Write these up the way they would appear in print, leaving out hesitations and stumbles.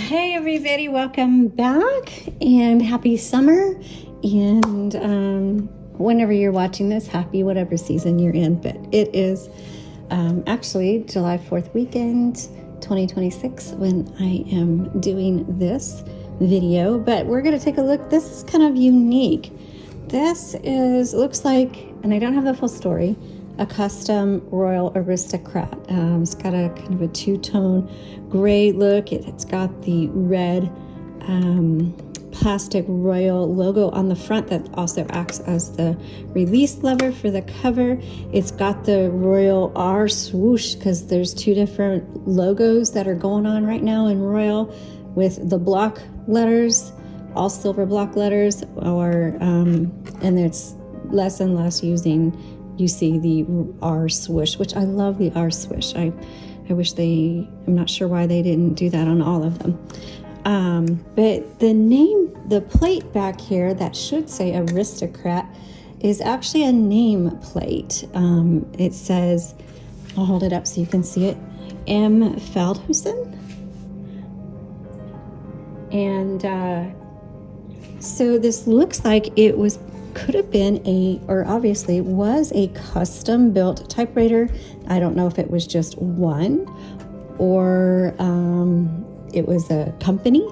Hey everybody, welcome back and happy summer. And whenever you're watching this, happy whatever season you're in. But it is actually July 4th weekend 2026 when I am doing this video. But we're going to take a look. This is kind of unique. This looks like, and I don't have the full story, a custom Royal Aristocrat. It's got a kind of a two-tone gray look. It's got the red plastic royal logo on the front that also acts as the release lever for the cover. It's got the Royal R swoosh because there's two different logos that are going on right now in Royal with the block letters, all silver block letters, or and it's less and less you see the R swoosh, which I love the R swoosh. I wish I'm not sure why they didn't do that on all of them. But the plate back here that should say Aristocrat is actually a name plate. It says, I'll hold it up so you can see it, M. Feldhusen. And so this looks like it could have been obviously was a custom built typewriter. I don't know if it was just one or it was a company.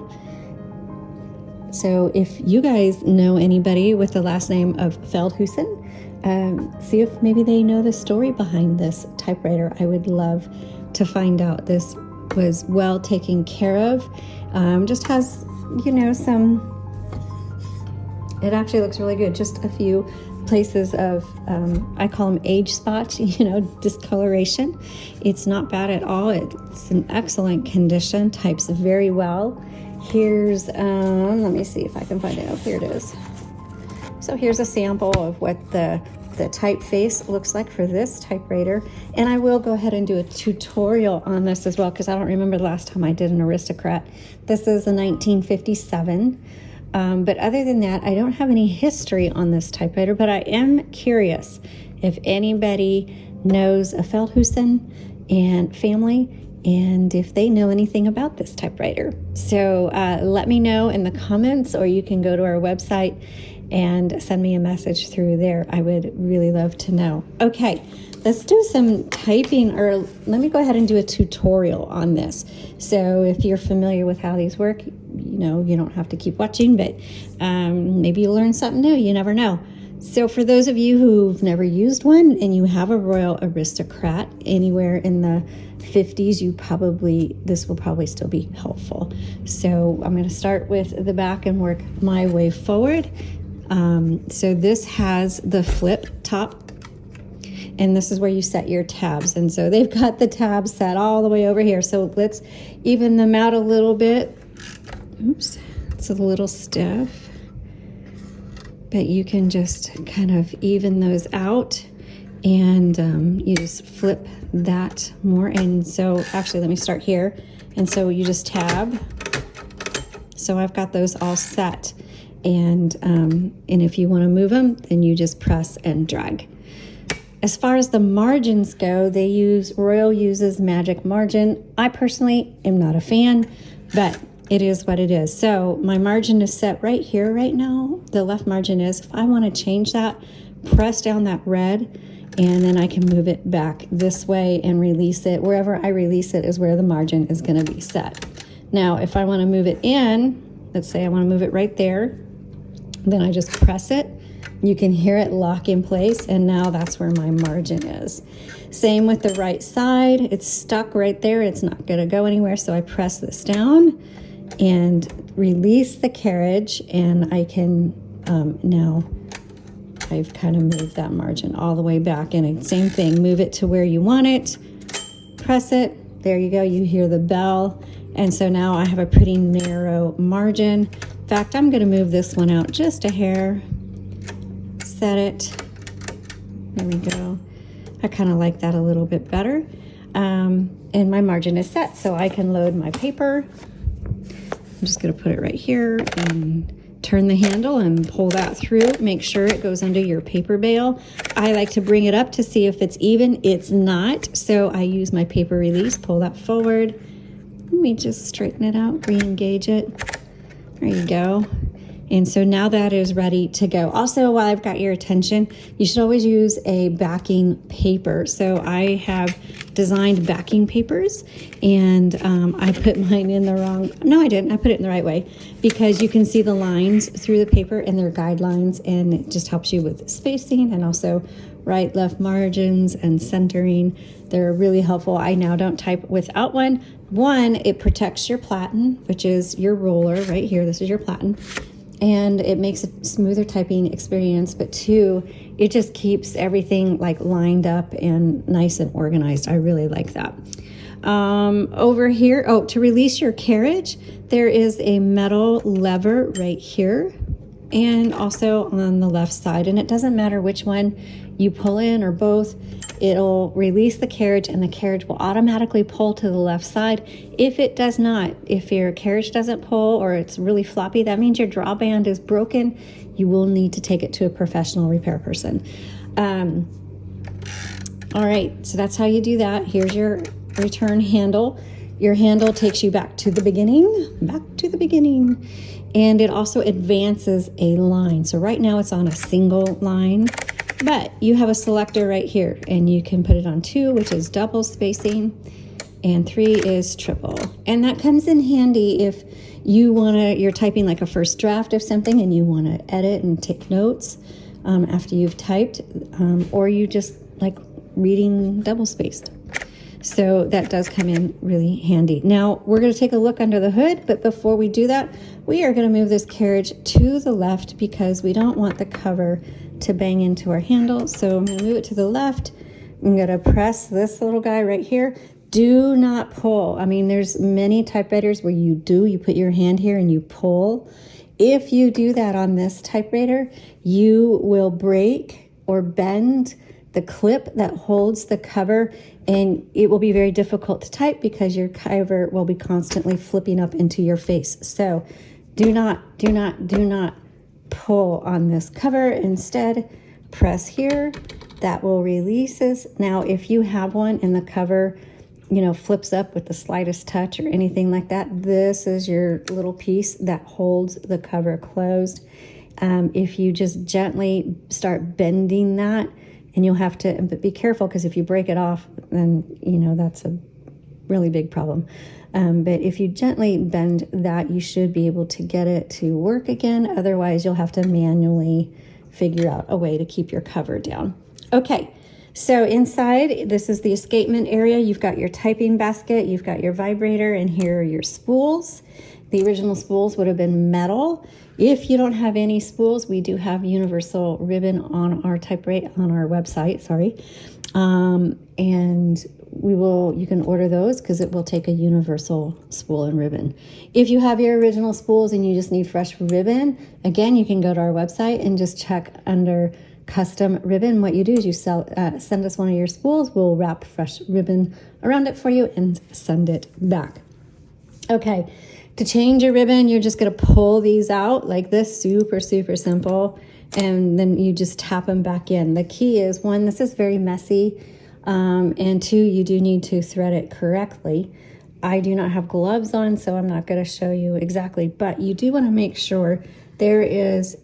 So if you guys know anybody with the last name of Feldhusen, see if maybe they know the story behind this typewriter. I would love to find out. This was well taken care of. Just has, it actually looks really good. Just a few places of, I call them age spots, discoloration. It's not bad at all. It's in excellent condition, types very well. Here's, let me see if I can find it. Oh, here it is. So here's a sample of what the typeface looks like for this typewriter. And I will go ahead and do a tutorial on this as well, because I don't remember the last time I did an Aristocrat. This is a 1957. But other than that, I don't have any history on this typewriter, but I am curious if anybody knows a Feldhusen and family and if they know anything about this typewriter. So let me know in the comments, or you can go to our website and send me a message through there. I would really love to know. Okay, let's do some typing, or let me go ahead and do a tutorial on this. So if you're familiar with how these work, you don't have to keep watching, but maybe you'll learn something new. You never know. So for those of you who've never used one and you have a Royal Aristocrat anywhere in the 50s, this will probably still be helpful. So I'm going to start with the back and work my way forward. So this has the flip top, and this is where you set your tabs. And so they've got the tabs set all the way over here. So let's even them out a little bit. Oops, it's a little stiff, but you can just kind of even those out, and you just flip that more. And so actually, let me start here. And so you just tab. So I've got those all set. And if you want to move them, then you just press and drag. As far as the margins go, Royal uses magic margin. I personally am not a fan, but it is what it is. So my margin is set right here right now. The left margin is. If I want to change that, press down that red, and then I can move it back this way and release it. Wherever I release it is where the margin is going to be set. Now, if I want to move it in, let's say I want to move it right there, then I just press it. You can hear it lock in place, and now that's where my margin is. Same with the right side. It's stuck right there. It's not going to go anywhere, so I press this down and release the carriage, and I can now I've kind of moved that margin all the way back. And same thing, move it to where you want it, press it, there you go, you hear the bell. And so now I have a pretty narrow margin. In fact, I'm going to move this one out just a hair, set it, there we go. I kind of like that a little bit better. And my margin is set, so I can load my paper. I'm just going to put it right here and turn the handle and pull that through. Make sure it goes under your paper bale. I like to bring it up to see if it's even. It's not, so I use my paper release, pull that forward, Let me just straighten it out, re-engage it. There you go. And so now that is ready to go. Also, while I've got your attention, you should always use a backing paper. So I have designed backing papers, and I put mine in the wrong, no I didn't, I put it in the right way, because you can see the lines through the paper and they're guidelines, and it just helps you with spacing and also right, left margins and centering. They're really helpful. I now don't type without one. One, it protects your platen, which is your roller right here. This is your platen. And it makes a smoother typing experience. But two, it just keeps everything like lined up and nice and organized. I really like that. Over here, oh, to release your carriage, there is a metal lever right here and also on the left side. And it doesn't matter which one you pull in or both, it'll release the carriage and the carriage will automatically pull to the left side. If it does not, if your carriage doesn't pull or it's really floppy, that means your drawband is broken. You will need to take it to a professional repair person. All right, so that's how you do that. Here's your return handle. Your handle takes you back to the beginning, and it also advances a line. So right now it's on a single line, but you have a selector right here, and you can put it on 2, which is double spacing, and 3 is triple. And that comes in handy if you're typing like a first draft of something and you want to edit and take notes after you've typed, or you just like reading double spaced. So that does come in really handy. Now we're going to take a look under the hood, but before we do that, we are going to move this carriage to the left because we don't want the cover to bang into our handle. So I'm going to move it to the left. I'm going to press this little guy right here. Do not pull. I mean, there's many typewriters where you put your hand here and you pull. If you do that on this typewriter, you will break or bend the clip that holds the cover, and it will be very difficult to type because your cover will be constantly flipping up into your face. So do not pull on this cover. Instead, press here. That will release this. Now, if you have one and the cover, flips up with the slightest touch or anything like that, this is your little piece that holds the cover closed. If you just gently start bending that, and you'll have to be careful because if you break it off, then, that's a really big problem. But if you gently bend that, you should be able to get it to work again. Otherwise, you'll have to manually figure out a way to keep your cover down. Okay, so inside, this is the escapement area. You've got your typing basket, you've got your vibrator, and here are your spools. The original spools would have been metal. If you don't have any spools, we do have universal ribbon on our website, and you can order those because it will take a universal spool and ribbon. If you have your original spools and you just need fresh ribbon, again, you can go to our website and just check under custom ribbon. What you do is you send us one of your spools, we'll wrap fresh ribbon around it for you and send it back. Okay. To change your ribbon, you're just going to pull these out like this, super, super simple, and then you just tap them back in. The key is, 1, this is very messy, and 2, you do need to thread it correctly. I do not have gloves on, so I'm not going to show you exactly, but you do want to make sure there is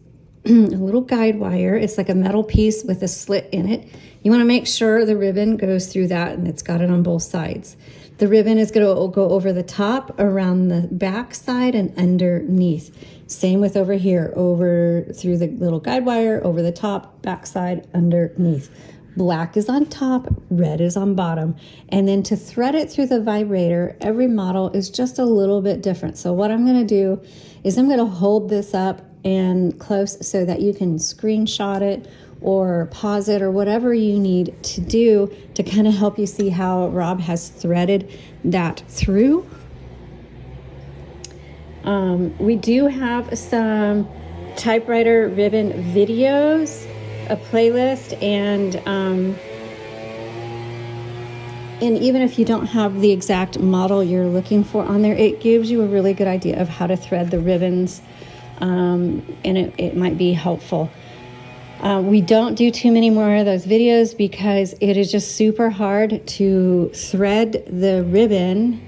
a little guide wire. It's like a metal piece with a slit in it. You want to make sure the ribbon goes through that and it's got it on both sides. The ribbon is going to go over the top, around the back side, and underneath. Same with over here, over through the little guide wire, over the top, back side, underneath. Black is on top, red is on bottom. And then to thread it through the vibrator, every model is just a little bit different. So what I'm going to do is I'm going to hold this up and close so that you can screenshot it or pause it or whatever you need to do to kind of help you see how Rob has threaded that through. We do have some typewriter ribbon videos, a playlist, and even if you don't have the exact model you're looking for on there, it gives you a really good idea of how to thread the ribbons, and it might be helpful. We don't do too many more of those videos because it is just super hard to thread the ribbon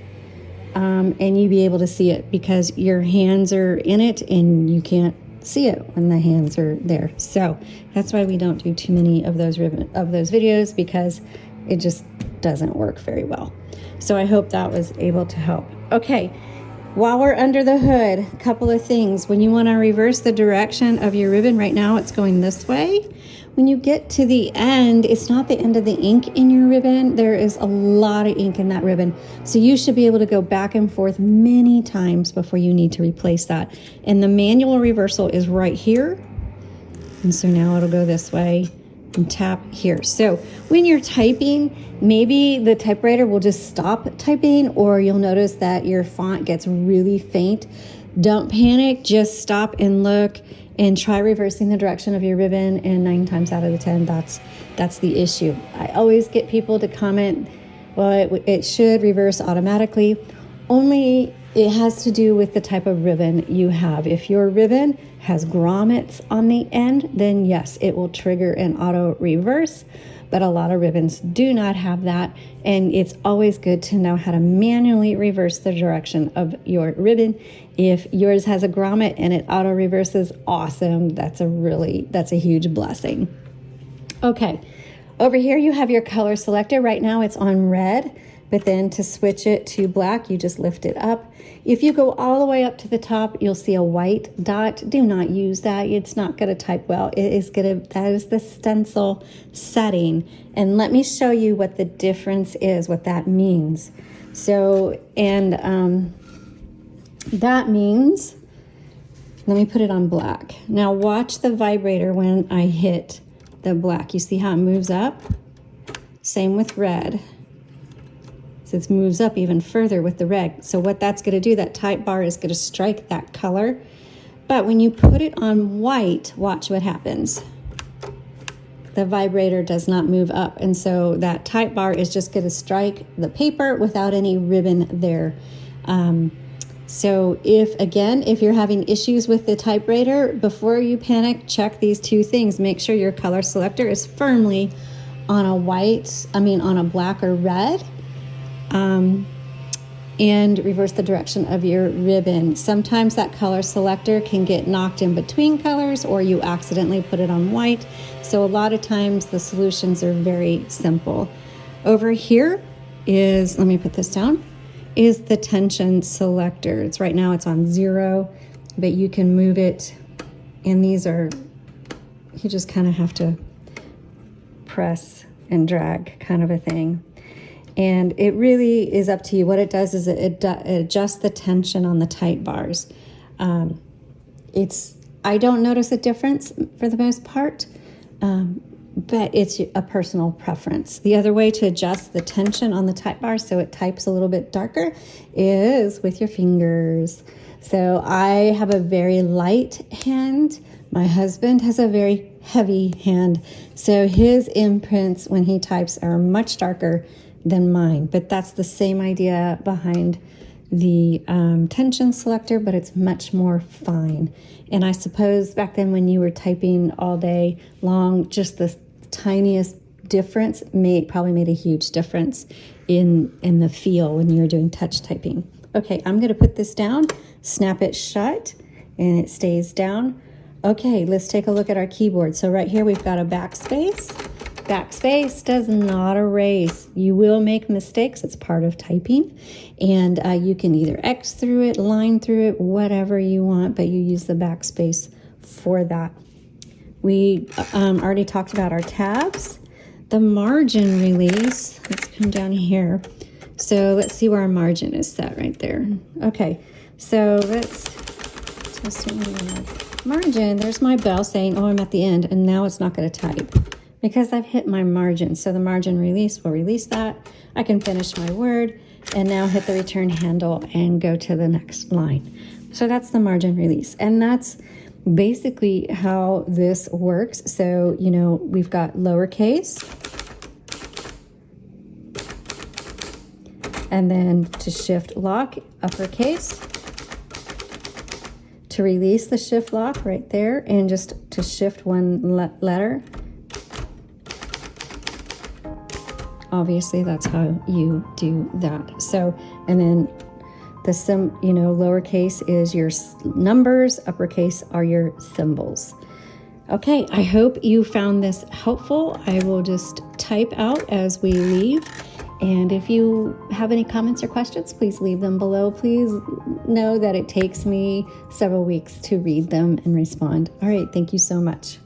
and you be able to see it because your hands are in it and you can't see it when the hands are there. So that's why we don't do too many of those videos, because it just doesn't work very well. So I hope that was able to help. Okay, while we're under the hood, a couple of things. When you want to reverse the direction of your ribbon, right now it's going this way. When you get to the end, it's not the end of the ink in your ribbon. There is a lot of ink in that ribbon. So you should be able to go back and forth many times before you need to replace that. And the manual reversal is right here. And so now it'll go this way and tap here. So when you're typing, maybe the typewriter will just stop typing, or you'll notice that your font gets really faint. Don't panic, just stop and look and try reversing the direction of your ribbon, and 9 times out of the 10, that's the issue. I always get people to comment, well, it should reverse automatically. Only it has to do with the type of ribbon you have. If your ribbon has grommets on the end, then yes, it will trigger an auto reverse. But a lot of ribbons do not have that, and it's always good to know how to manually reverse the direction of your ribbon. If yours has a grommet and it auto reverses, awesome. That's a huge blessing. Okay, over here you have your color selector. Right now it's on red, but then to switch it to black, you just lift it up. If you go all the way up to the top, you'll see a white dot. Do not use that. It's not going to type well. That is the stencil setting. And let me show you what the difference is, what that means. So, and that means, let me put it on black. Now watch the vibrator when I hit the black. You see how it moves up? Same with red. So it moves up even further with the red. So what that's going to do, that type bar is going to strike that color. But when you put it on white, watch what happens. The vibrator does not move up. And so that type bar is just going to strike the paper without any ribbon there. So if you're having issues with the typewriter, before you panic, check these 2 things. Make sure your color selector is firmly on a black or red. And reverse the direction of your ribbon. Sometimes that color selector can get knocked in between colors, or you accidentally put it on white. So a lot of times the solutions are very simple. Over here is, let me put this down, is the tension selector. Right now it's on 0, but you can move it. And these are, you just kind of have to press and drag kind of a thing. And it really is up to you. What it does is it adjusts the tension on the type bars. I don't notice a difference for the most part, but it's a personal preference. The other way to adjust the tension on the type bar so it types a little bit darker is with your fingers. So I have a very light hand. My husband has a very heavy hand. So his imprints when he types are much darker than mine, but that's the same idea behind the tension selector, but it's much more fine. And I suppose back then when you were typing all day long, just the tiniest difference probably made a huge difference in the feel when you were doing touch typing. Okay, I'm going to put this down, snap it shut, and it stays down. Okay, let's take a look at our keyboard. So right here we've got a backspace. Backspace does not erase. You will make mistakes. It's part of typing. And you can either X through it, line through it, whatever you want, but you use the backspace for that. We already talked about our tabs. The margin release, let's come down here. So let's see where our margin is set right there. Okay, so let's test margin. There's my bell saying, oh, I'm at the end, and now it's not going to type, because I've hit my margin. So the margin release will release that. I can finish my word and now hit the return handle and go to the next line. So that's the margin release. And that's basically how this works. So, we've got lowercase, and then to shift lock, uppercase, to release the shift lock right there, and just to shift one letter. Obviously, that's how you do that. So, and then Lowercase is your numbers, uppercase are your symbols. Okay, I hope you found this helpful. I will just type out as we leave. And if you have any comments or questions, please leave them below. Please know that it takes me several weeks to read them and respond. All right, thank you so much.